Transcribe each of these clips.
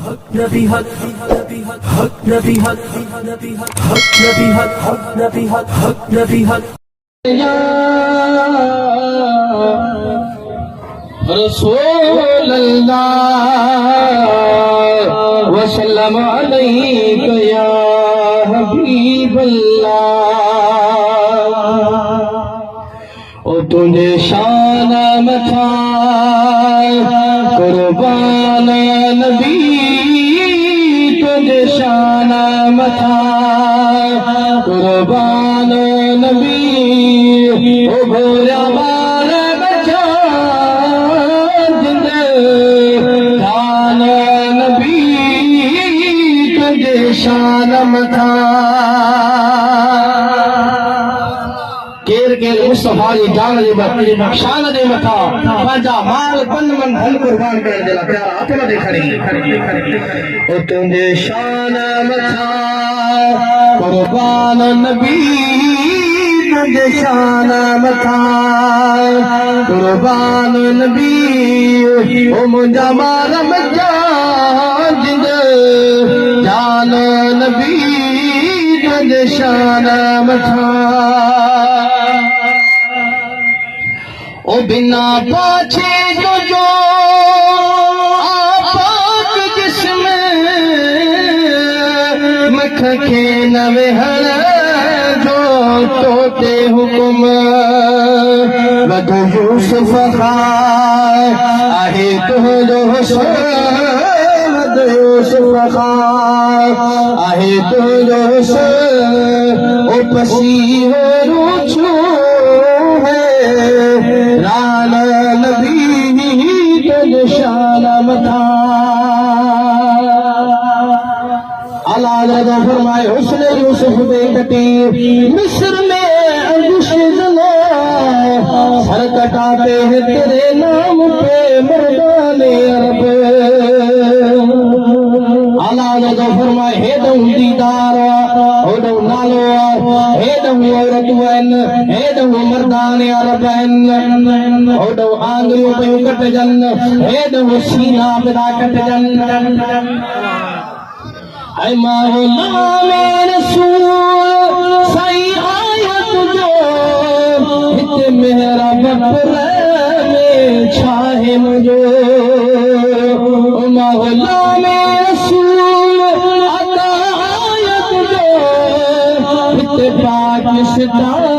हक नबी हक नबी हक हक नबी हक नबी हक हक नबी हक हक नबी हक हक नबी हक या रसूल अल्लाह वसल्लम अलैका या हबीब अल्लाह। ओ तुझे शान मथा कुर्बान नबी, तुझे शान मथा कुर्बान नबी। ओ भोला बाल बचा जिंद शान नबी, तुझे शान मथा। केर केर मुस्तफा जी जान जी शान दे मथा पंहिंजा माल बन मन धन कुर्बान कर देला प्यारा अपना दे खड़ी ओ तुझे शान मथा कुर्बान नबी, तुझे शान मथा कुर्बान नबी। ओ मुंहिंजा माल मजा जिंद जान नबी, तुझे शान मथा। ओ बिना पाछे जो आपाक जिसमें मख के नवे हर जो तोते हुकुम वध यूसुफ खाए आहे तो जो वध यूसुफ खाए आहे तो जो ओ पसी हो रूछू रान नबी, तुझे शान मथा। अल्लाह ने फरमाए हुस्न यूसुफ दे कटी मिस्र में अंगुश जला सर कटाते हैं तेरे नाम पे मर्दाने अरब। अल्लाह ने फरमाए हे दऊ दीदार हो दऊ नालो हे दऊ औरत वन हे दऊ मर्दाने अरब हो दऊ आंगलियों पे कट जन हे दऊ सीना पे कट जन। ऐ मौला मेरे रसूल सही आयत जो हित मेरा बपरे में छाहे मुझो। मौला मेरे रसूल अता आयत जो हित पाकिस्तान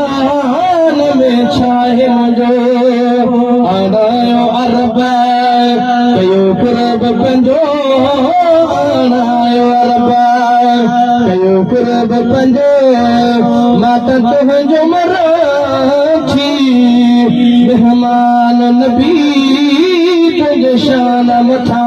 में छाहे मुझो। अनायो अरब कयो कुरब पंजो, अनायो अरब कयो कुरब पंजो। माता तुझो मराठी मेहमान नबी, तुझे शान मथा।